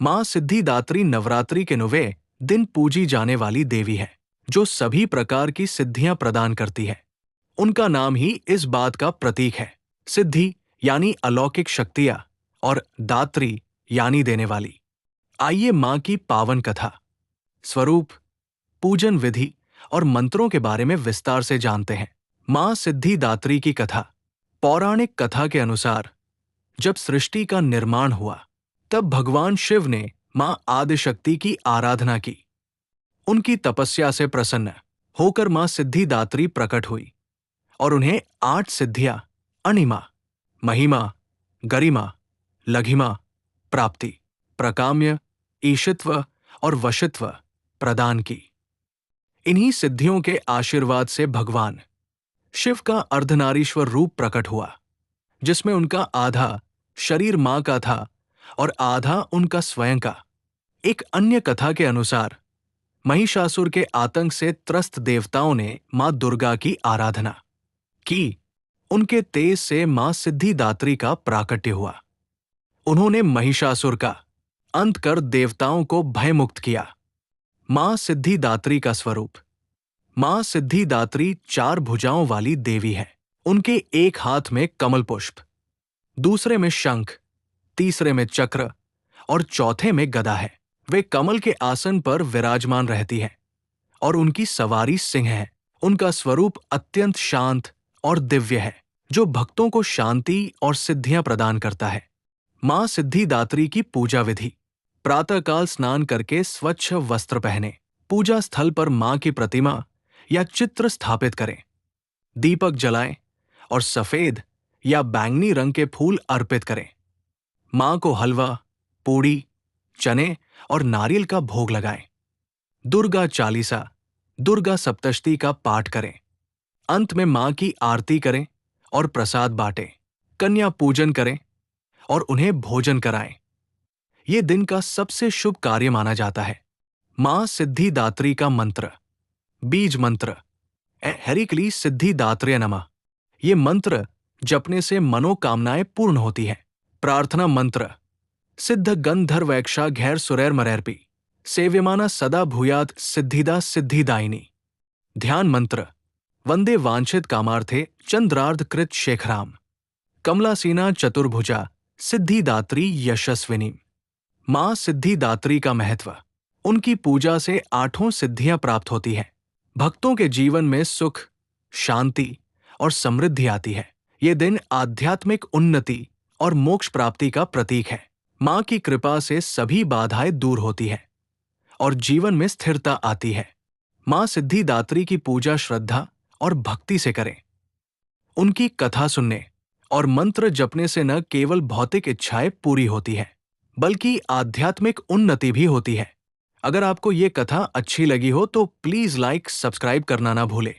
माँ सिद्धिदात्री नवरात्रि के 9वें दिन पूजी जाने वाली देवी है, जो सभी प्रकार की सिद्धियां प्रदान करती है। उनका नाम ही इस बात का प्रतीक है। सिद्धि यानी अलौकिक शक्तियां और दात्री यानी देने वाली। आइए माँ की पावन कथा, स्वरूप, पूजन विधि और मंत्रों के बारे में विस्तार से जानते हैं। माँ सिद्धिदात्री की कथा। पौराणिक कथा के अनुसार जब सृष्टि का निर्माण हुआ, तब भगवान शिव ने माँ आदिशक्ति की आराधना की। उनकी तपस्या से प्रसन्न होकर माँ सिद्धिदात्री प्रकट हुई और उन्हें 8 सिद्धियां अणिमा, महिमा, गरिमा, लघिमा, प्राप्ति, प्रकाम्य, ईशित्व और वशित्व प्रदान की। इन्हीं सिद्धियों के आशीर्वाद से भगवान शिव का अर्धनारीश्वर रूप प्रकट हुआ, जिसमें उनका आधा शरीर मां का था और आधा उनका स्वयं का। एक अन्य कथा के अनुसार महिषासुर के आतंक से त्रस्त देवताओं ने मां दुर्गा की आराधना की। उनके तेज से मां सिद्धिदात्री का प्राकट्य हुआ। उन्होंने महिषासुर का अंत कर देवताओं को भयमुक्त किया। मां सिद्धिदात्री का स्वरूप। मां सिद्धिदात्री 4 भुजाओं वाली देवी है। उनके एक हाथ में कमल पुष्प, दूसरे में शंख, तीसरे में चक्र और चौथे में गदा है। वे कमल के आसन पर विराजमान रहती है और उनकी सवारी सिंह है। उनका स्वरूप अत्यंत शांत और दिव्य है, जो भक्तों को शांति और सिद्धियां प्रदान करता है। मां सिद्धिदात्री की पूजा विधि। प्रातःकाल स्नान करके स्वच्छ वस्त्र पहने पूजा स्थल पर मां की प्रतिमा या चित्र स्थापित करें। दीपक जलाएं और सफेद या बैंगनी रंग के फूल अर्पित करें। मां को हलवा, पूड़ी, चने और नारियल का भोग लगाएं। दुर्गा चालीसा, दुर्गा सप्तशती का पाठ करें। अंत में मां की आरती करें और प्रसाद बांटें। कन्या पूजन करें और उन्हें भोजन कराएं। ये दिन का सबसे शुभ कार्य माना जाता है। मां सिद्धिदात्री का मंत्र। बीज मंत्र। हरिक्ली सिद्धिदात्र्य नमः। ये मंत्र जपने से मनोकामनाएं पूर्ण होती हैं। प्रार्थना मंत्र। सिद्ध गंधर्वैक्षा घैर सुरैर मरैर्पी सेव्यमाना सदा भूयात सिद्धिदा सिद्धिदायिनी। ध्यान मंत्र। वंदे वांछित कामार्थे चंद्रार्ध कृत शेखराम कमलासीना चतुर्भुजा सिद्धिदात्री यशस्विनी। मां सिद्धिदात्री का महत्व। उनकी पूजा से 8 सिद्धियां प्राप्त होती हैं। भक्तों के जीवन में सुख, शांति और समृद्धि आती है। ये दिन आध्यात्मिक उन्नति और मोक्ष प्राप्ति का प्रतीक है। मां की कृपा से सभी बाधाएं दूर होती है और जीवन में स्थिरता आती है। मां सिद्धिदात्री की पूजा श्रद्धा और भक्ति से करें। उनकी कथा सुनने और मंत्र जपने से न केवल भौतिक इच्छाएं पूरी होती हैं, बल्कि आध्यात्मिक उन्नति भी होती है। अगर आपको ये कथा अच्छी लगी हो तो प्लीज लाइक, सब्सक्राइब करना ना भूलें।